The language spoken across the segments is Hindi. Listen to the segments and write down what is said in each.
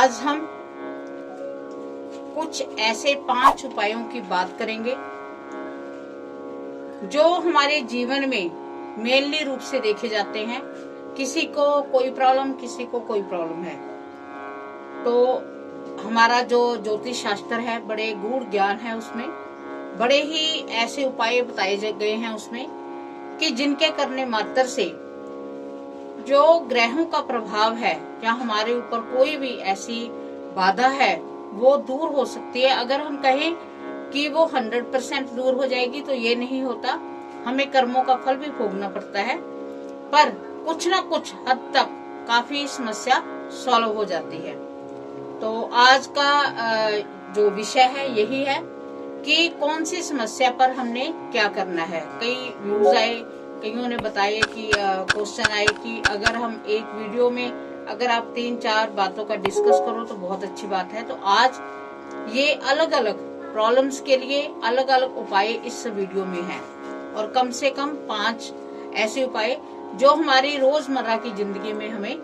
आज हम कुछ ऐसे 5 उपायों की बात करेंगे जो हमारे जीवन में मेनली रूप से देखे जाते हैं। किसी को कोई प्रॉब्लम, किसी को कोई प्रॉब्लम है। तो हमारा जो ज्योतिष शास्त्र है, बड़े गूढ़ ज्ञान है, उसमें बड़े ही ऐसे उपाय बताए गए हैं उसमें कि जिनके करने मात्र से जो ग्रहों का प्रभाव है या हमारे ऊपर कोई भी ऐसी बाधा है वो दूर हो सकती है। अगर हम कहें कि वो 100% दूर हो जाएगी तो ये नहीं होता, हमें कर्मों का फल भी भोगना पड़ता है, पर कुछ ना कुछ हद तक काफी समस्या सॉल्व हो जाती है। तो आज का जो विषय है यही है कि कौन सी समस्या पर हमने क्या करना है। कई व्यूज आए, कईयों ने बताया कि क्वेश्चन आए कि अगर हम एक वीडियो में अगर आप 3-4 बातों का डिस्कस करो तो बहुत अच्छी बात है। तो आज ये अलग अलग प्रॉब्लम्स के लिए अलग अलग उपाय इस वीडियो में हैं और कम से कम 5 ऐसे उपाय जो हमारी रोजमर्रा की जिंदगी में हमें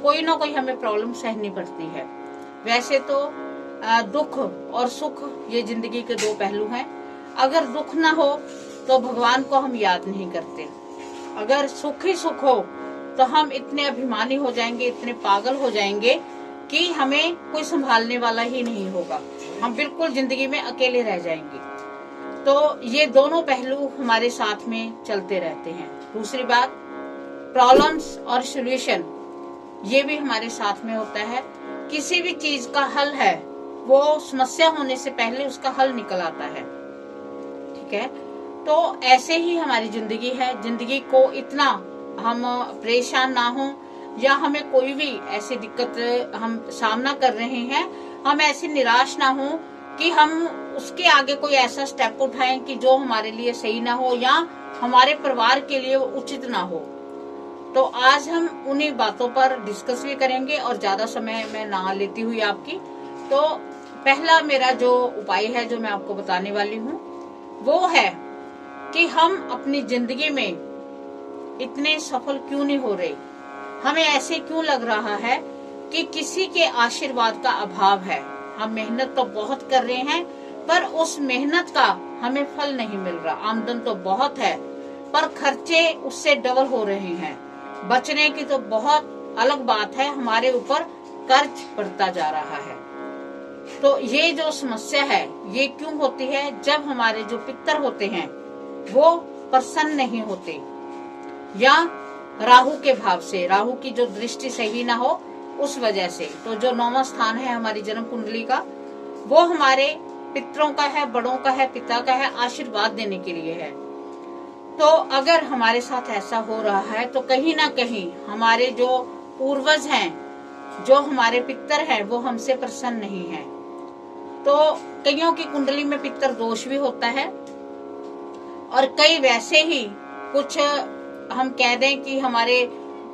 कोई ना कोई हमें प्रॉब्लम सहनी पड़ती है। वैसे तो दुख और सुख ये जिंदगी के 2 पहलू हैं। अगर दुख ना हो तो भगवान को हम याद नहीं करते, अगर सुख ही सुख हो तो हम इतने अभिमानी हो जाएंगे, इतने पागल हो जाएंगे कि हमें कोई संभालने वाला ही नहीं होगा, हम बिल्कुल जिंदगी में अकेले रह जाएंगे। तो ये दोनों पहलू हमारे साथ में चलते रहते हैं। दूसरी बात, प्रॉब्लम्स और सॉल्यूशन ये भी हमारे साथ में होता है। किसी भी चीज का हल है वो समस्या होने से पहले उसका हल निकल आता है, ठीक है। तो ऐसे ही हमारी जिंदगी है। जिंदगी को इतना हम परेशान ना हो या हमें कोई भी ऐसी दिक्कत हम सामना कर रहे हैं, हम ऐसे निराश ना हो कि हम उसके आगे कोई ऐसा स्टेप उठाएं कि जो हमारे लिए सही ना हो या हमारे परिवार के लिए वो उचित ना हो। तो आज हम उन्हीं बातों पर डिस्कस भी करेंगे और ज्यादा समय मैं ना लेती हुई आपकी। तो पहला मेरा जो उपाय है जो मैं आपको बताने वाली हूँ वो है कि हम अपनी जिंदगी में इतने सफल क्यों नहीं हो रहे। हमें ऐसे क्यों लग रहा है कि किसी के आशीर्वाद का अभाव है। हम मेहनत तो बहुत कर रहे हैं पर उस मेहनत का हमें फल नहीं मिल रहा। आमदन तो बहुत है पर खर्चे उससे डबल हो रहे हैं। बचने की तो बहुत अलग बात है, हमारे ऊपर कर्ज बढ़ता जा रहा है। तो ये जो समस्या है ये क्यों होती है? जब हमारे जो पितर होते हैं वो प्रसन्न नहीं होते या राहु के भाव से, राहु की जो दृष्टि सही ना हो उस वजह से। तो जो 9वां स्थान है हमारी जन्म कुंडली का वो हमारे पितरों का है, बड़ों का है, पिता का है, आशीर्वाद देने के लिए है। तो अगर हमारे साथ ऐसा हो रहा है तो कहीं ना कहीं हमारे जो पूर्वज हैं, जो हमारे पितर हैं, वो हमसे प्रसन्न नहीं है। तो कईयों की कुंडली में पितर दोष भी होता है और कई वैसे ही कुछ हम कह दें कि हमारे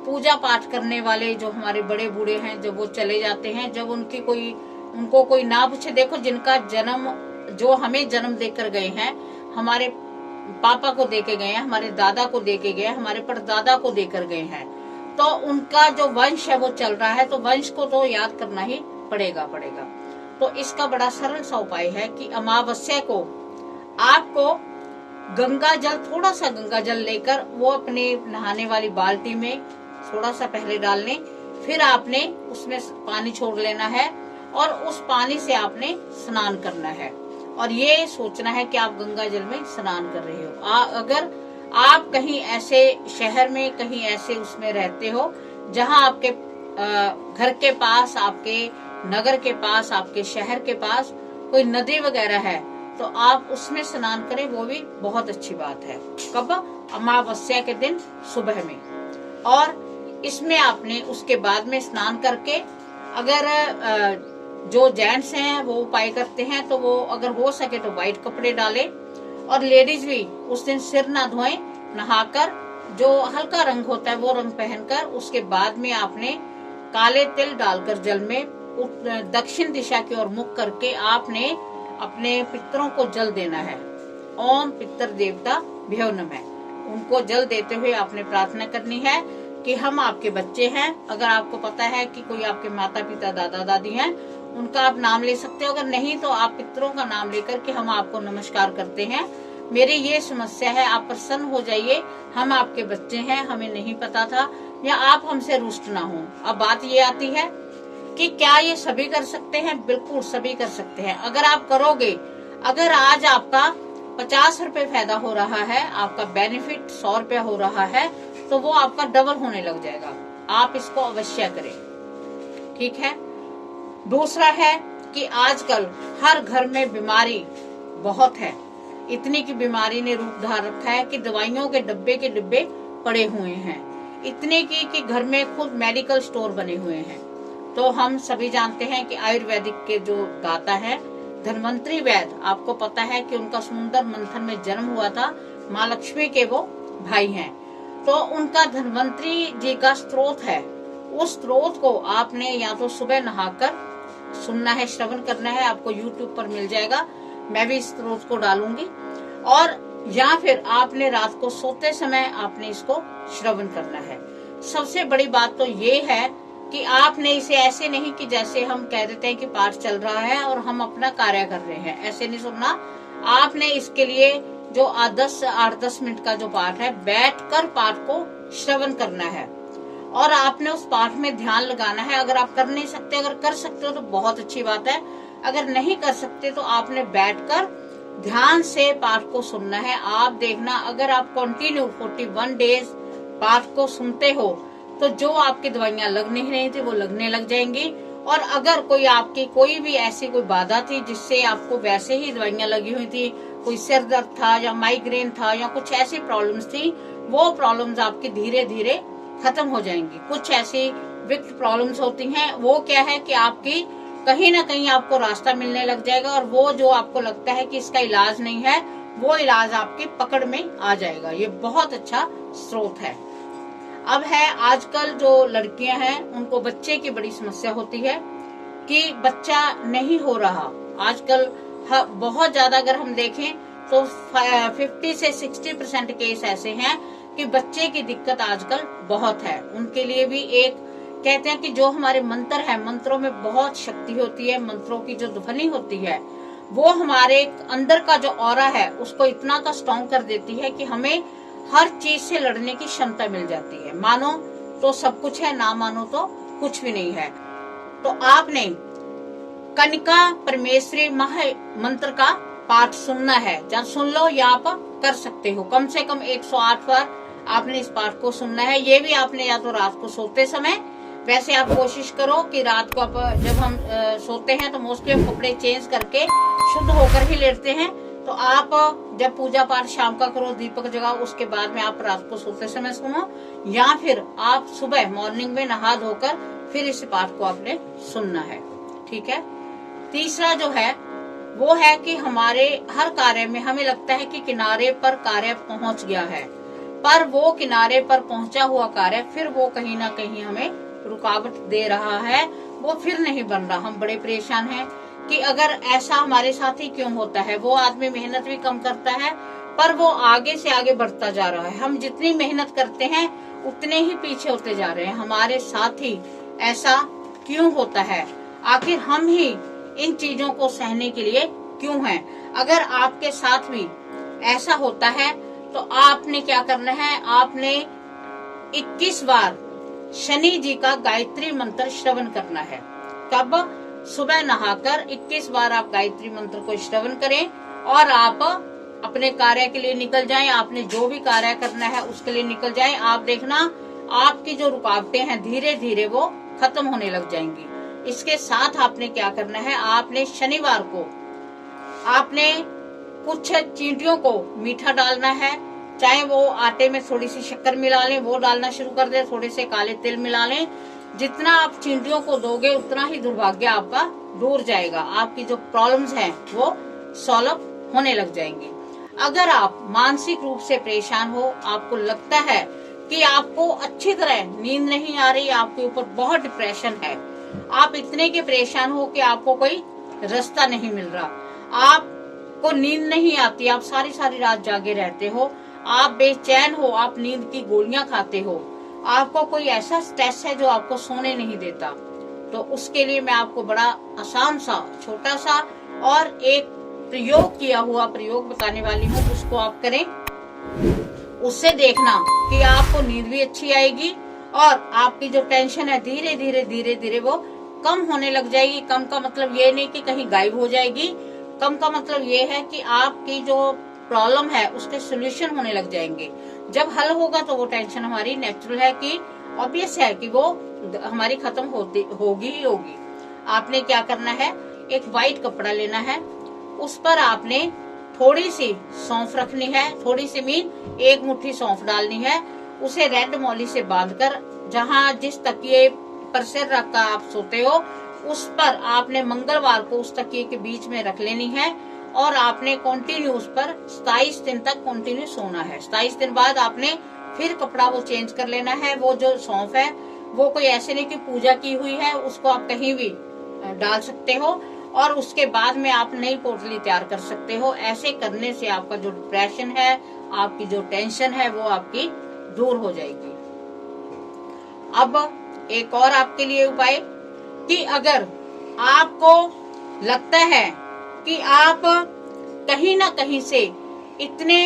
पूजा पाठ करने वाले जो हमारे बड़े बूढ़े हैं, जब वो चले जाते हैं, जब उनको कोई ना पूछे, देखो जिनका जन्म, जो हमें जन्म देकर गए हैं, हमारे पापा को देके गए हैं, हमारे दादा को देके गए हैं, हमारे परदादा को देकर गए हैं, तो उनका जो वंश है वो चल रहा है, तो वंश को तो याद करना ही पड़ेगा। तो इसका बड़ा सरल सा उपाय है कि अमावस्या को आपको गंगा जल, थोड़ा सा गंगा जल लेकर वो अपने नहाने वाली बाल्टी में थोड़ा सा पहले डाल लें, फिर आपने उसमें पानी छोड़ लेना है और उस पानी से आपने स्नान करना है और ये सोचना है कि आप गंगा जल में स्नान कर रहे हो। अगर आप कहीं ऐसे शहर में, कहीं ऐसे उसमें रहते हो जहां आपके घर के पास, आपके नगर के पास, आपके शहर के पास कोई नदी वगैरह है तो आप उसमें स्नान करें, वो भी बहुत अच्छी बात है। कब? अमावस्या के दिन सुबह में। और इसमें आपने उसके बाद में स्नान करके, अगर जो जेंट्स हैं वो उपाय करते हैं तो वो अगर हो सके तो व्हाइट कपड़े डालें और लेडीज भी उस दिन सिर ना धोएं, नहाकर जो हल्का रंग होता है वो रंग पहनकर उसके बाद में आपने काले तिल डालकर जल में दक्षिण दिशा की ओर मुख करके आपने अपने पितरों को जल देना है। ओम पितर देवता भ्यो नमः, उनको जल देते हुए आपने प्रार्थना करनी है कि हम आपके बच्चे हैं। अगर आपको पता है कि कोई आपके माता पिता दादा दादी हैं, उनका आप नाम ले सकते हो। अगर नहीं तो आप पितरों का नाम लेकर के हम आपको नमस्कार करते हैं। मेरी ये समस्या है, आप प्रसन्न हो जाइए, हम आपके बच्चे हैं, हमें नहीं पता था, या आप हमसे रुष्ट ना हो। अब बात ये आती है कि क्या ये सभी कर सकते हैं? बिल्कुल सभी कर सकते हैं। अगर आप करोगे, अगर आज आपका 50 रुपए फायदा हो रहा है, आपका बेनिफिट 100 रुपया हो रहा है, तो वो आपका डबल होने लग जाएगा। आप इसको अवश्य करें, ठीक है। दूसरा है कि आजकल हर घर में बीमारी बहुत है। इतनी की बीमारी ने रूप धार रखा है कि दवाइयों के डिब्बे पड़े हुए हैं। इतने की कि घर में खुद मेडिकल स्टोर बने हुए हैं। तो हम सभी जानते हैं कि आयुर्वेदिक के जो दाता है धन्वंतरी वैद्य, आपको पता है कि उनका समुद्र मंथन में जन्म हुआ था, माँ लक्ष्मी के वो भाई हैं। तो उनका धन्वंतरी जी का स्त्रोत है। उस स्त्रोत को आपने या तो सुबह नहाकर सुनना है, श्रवण करना है, आपको YouTube पर मिल जाएगा, मैं भी इस स्त्रोत को डालूंगी, और या फिर आपने रात को सोते समय आपने इसको श्रवण करना है। सबसे बड़ी बात तो ये है कि आपने इसे ऐसे नहीं कि जैसे हम कह देते हैं कि पाठ चल रहा है और हम अपना कार्य कर रहे हैं, ऐसे नहीं सुनना। आपने इसके लिए जो 8-10 मिनट का जो पाठ है, बैठकर पाठ को श्रवण करना है और आपने उस पाठ में ध्यान लगाना है। अगर आप कर नहीं सकते, अगर कर सकते हो तो बहुत अच्छी बात है, अगर नहीं कर सकते तो आपने बैठकर ध्यान से पाठ को सुनना है। आप देखना, अगर आप कंटिन्यू 41 डेज पाठ को सुनते हो तो जो आपकी दवाइयां लग नहीं रही थी वो लगने लग जाएंगी। और अगर कोई आपकी कोई भी ऐसी कोई बाधा थी जिससे आपको वैसे ही दवाइयां लगी हुई थी, कोई सिर दर्द था या माइग्रेन था या कुछ ऐसी प्रॉब्लम्स थी, वो प्रॉब्लम्स आपकी धीरे धीरे खत्म हो जाएंगी। कुछ ऐसी विकट प्रॉब्लम्स होती हैं, वो क्या है कि आपकी कहीं ना कहीं आपको रास्ता मिलने लग जाएगा, और वो जो आपको लगता है कि इसका इलाज नहीं है, वो इलाज आपकी पकड़ में आ जाएगा। ये बहुत अच्छा स्रोत है। अब है, आजकल जो लड़कियां हैं उनको बच्चे की बड़ी समस्या होती है कि बच्चा नहीं हो रहा। आजकल बहुत ज्यादा अगर हम देखें तो 50 से 60% केस ऐसे हैं कि बच्चे की दिक्कत आजकल बहुत है। उनके लिए भी एक कहते हैं कि जो हमारे मंत्र है, मंत्रों में बहुत शक्ति होती है, मंत्रों की जो ध्वनि होती है वो हमारे अंदर का जो ऑरा है उसको इतना का स्ट्रॉन्ग कर देती है कि हमें हर चीज से लड़ने की क्षमता मिल जाती है। मानो तो सब कुछ है, ना मानो तो कुछ भी नहीं है। तो आपने कनिका परमेश्वरी महा मंत्र का पाठ सुनना है, जहाँ सुन लो या आप कर सकते हो। कम से कम 108 बार आपने इस पाठ को सुनना है। ये भी आपने या तो रात को सोते समय, वैसे आप कोशिश करो कि रात को आप जब हम सोते हैं तो मोस्टली हम कपड़े चेंज करके शुद्ध होकर ही लेटते हैं। तो आप जब पूजा पाठ शाम का करो, दीपक जगाओ, उसके बाद में आप रात को सोते समय सुनो, या फिर आप सुबह मॉर्निंग में नहा धोकर फिर इस पाठ को आपने सुनना है, ठीक है। तीसरा जो है वो है कि हमारे हर कार्य में हमें लगता है कि किनारे पर कार्य पहुंच गया है, पर वो किनारे पर पहुंचा हुआ कार्य फिर वो कहीं ना कहीं हमें रुकावट दे रहा है, वो फिर नहीं बन रहा। हम बड़े परेशान हैं कि अगर ऐसा हमारे साथ ही क्यों होता है। वो आदमी मेहनत भी कम करता है पर वो आगे से आगे बढ़ता जा रहा है। हम जितनी मेहनत करते हैं उतने ही पीछे होते जा रहे हैं। हमारे साथ ही ऐसा क्यों होता है? आखिर हम ही इन चीजों को सहने के लिए क्यों हैं? अगर आपके साथ भी ऐसा होता है तो आपने क्या करना है, आपने 21 बार शनि जी का गायत्री मंत्र श्रवण करना है। कब? सुबह नहाकर 21 बार आप गायत्री मंत्र को श्रवण करें और आप अपने कार्य के लिए निकल जाएं। आपने जो भी कार्य करना है उसके लिए निकल जाएं। आप देखना आपकी जो रुकावटें हैं धीरे धीरे वो खत्म होने लग जाएंगी। इसके साथ आपने क्या करना है, आपने शनिवार को आपने कुछ चींटियों को मीठा डालना है, चाहे वो आटे में थोड़ी सी शक्कर मिला लें, वो डालना शुरू कर दे, थोड़े से काले तिल मिला लें। जितना आप चींटियों को दोगे उतना ही दुर्भाग्य आपका दूर जाएगा। आपकी जो प्रॉब्लम्स हैं वो सॉल्व होने लग जाएंगी। अगर आप मानसिक रूप से परेशान हो, आपको लगता है कि आपको अच्छी तरह नींद नहीं आ रही, आपके ऊपर बहुत डिप्रेशन है, आप इतने के परेशान हो कि आपको कोई रास्ता नहीं मिल रहा, आपको नींद नहीं आती, आप सारी सारी रात जागे रहते हो, आप बेचैन हो, आप नींद की गोलियां खाते हो, आपको कोई ऐसा स्ट्रेस है जो आपको सोने नहीं देता, तो उसके लिए मैं आपको बड़ा आसान सा, छोटा सा और एक प्रयोग किया हुआ प्रयोग बताने वाली हूँ। उसको आप करें, उससे देखना कि आपको नींद भी अच्छी आएगी और आपकी जो टेंशन है धीरे धीरे वो कम होने लग जाएगी। कम का मतलब ये नहीं कि कहीं गायब हो जाएगी, कम का मतलब ये है कि आपकी जो प्रॉब्लम है उसके सोल्यूशन होने लग जाएंगे। जब हल होगा तो वो टेंशन हमारी नेचुरल है कि ऑब्वियस है कि वो हमारी खत्म होगी ही होगी। आपने क्या करना है, एक व्हाइट कपड़ा लेना है, उस पर आपने थोड़ी सी सौंफ रखनी है, थोड़ी सी मीन 1 मुट्ठी सौंफ डालनी है। उसे रेड मौली से बांधकर जहां जिस तकिए पर सिर रखकर आप सोते हो उस पर आपने मंगलवार को उस तकिए के बीच में रख लेनी है और आपने कंटिन्यू उस पर 27 दिन तक कंटिन्यू सोना है। 27 दिन बाद आपने फिर कपड़ा वो चेंज कर लेना है। वो जो सौंफ है वो कोई ऐसे नहीं कि पूजा की हुई है, उसको आप कहीं भी डाल सकते हो और उसके बाद में आप नई पोटली तैयार कर सकते हो। ऐसे करने से आपका जो डिप्रेशन है, आपकी जो टेंशन है वो आपकी दूर हो जाएगी। अब एक और आपके लिए उपाय कि अगर आपको लगता है कि आप कहीं ना कहीं से इतने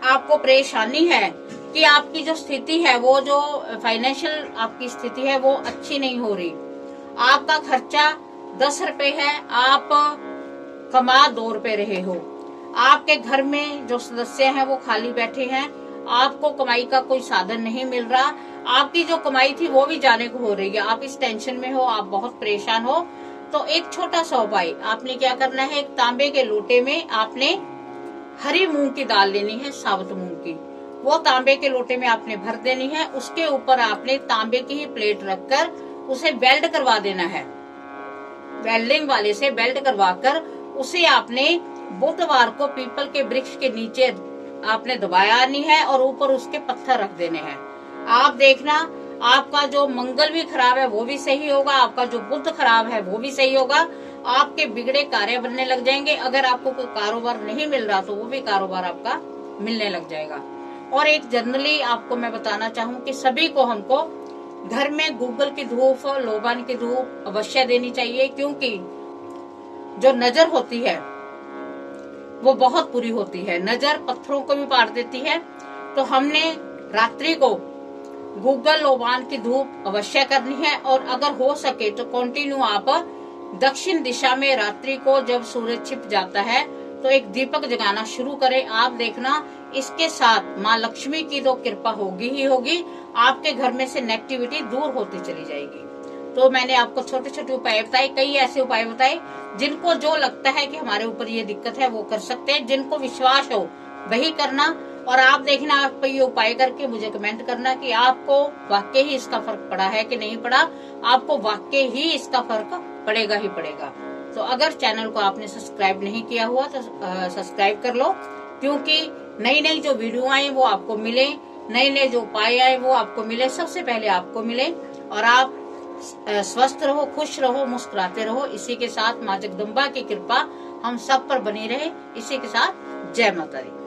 आपको परेशानी है कि आपकी जो स्थिति है, वो जो फाइनेंशियल आपकी स्थिति है वो अच्छी नहीं हो रही, आपका खर्चा 10 रुपए है, आप कमा 2 रुपए रहे हो, आपके घर में जो सदस्य हैं वो खाली बैठे हैं, आपको कमाई का कोई साधन नहीं मिल रहा, आपकी जो कमाई थी वो भी जाने को हो रही है, आप इस टेंशन में हो, आप बहुत परेशान हो, तो एक छोटा सा उपाय आपने क्या करना है, एक तांबे के लोटे में आपने हरी मूंग की दाल लेनी है, साबुत मूंग की, वो तांबे के लोटे में आपने भर देनी है। उसके ऊपर आपने तांबे की ही प्लेट रखकर उसे वेल्ड करवा देना है। वेल्डिंग वाले से वेल्ड करवा कर उसे आपने बुधवार को पीपल के वृक्ष के नीचे आपने दबायानी है और ऊपर उसके पत्थर रख देने हैं। आप देखना आपका जो मंगल भी खराब है वो भी सही होगा, आपका जो बुध खराब है वो भी सही होगा, आपके बिगड़े कार्य बनने लग जाएंगे। अगर आपको कोई कारोबार नहीं मिल रहा तो वो भी कारोबार आपका मिलने लग जाएगा। और एक जनरली आपको मैं बताना चाहूँ कि सभी को हमको घर में गूगल की धूप, लोबान की धूप अवश्य देनी चाहिए, क्योंकि जो नजर होती है वो बहुत बुरी होती है, नजर पत्थरों को भी पार देती है। तो हमने रात्रि को गूगल लोबान की धूप अवश्य करनी है और अगर हो सके तो कंटिन्यू आप दक्षिण दिशा में रात्रि को जब सूरज छिप जाता है तो एक दीपक जगाना शुरू करें। आप देखना इसके साथ माँ लक्ष्मी की तो कृपा होगी ही होगी, आपके घर में से नेगेटिविटी दूर होती चली जाएगी। तो मैंने आपको छोटे छोटे उपाय बताए, कई ऐसे उपाय बताए जिनको जो लगता है कि हमारे ऊपर ये दिक्कत है वो कर सकते हैं, जिनको विश्वास हो वही करना। और आप देखना, आप ये उपाय करके मुझे कमेंट करना कि आपको वाकई ही इसका फर्क पड़ा है कि नहीं पड़ा। आपको वाकई ही इसका फर्क पड़ेगा ही पड़ेगा। तो अगर चैनल को आपने सब्सक्राइब नहीं किया हुआ तो सब्सक्राइब कर लो, क्योंकि नई नई जो वीडियो आए वो आपको मिले, नए नए जो उपाय आए वो आपको मिले, सबसे पहले आपको मिले और आप स्वस्थ रहो, खुश रहो, मुस्कुराते रहो। इसी के साथ माँ जगदम्बा की कृपा हम सब पर बनी रहे। इसी के साथ जय माता दी।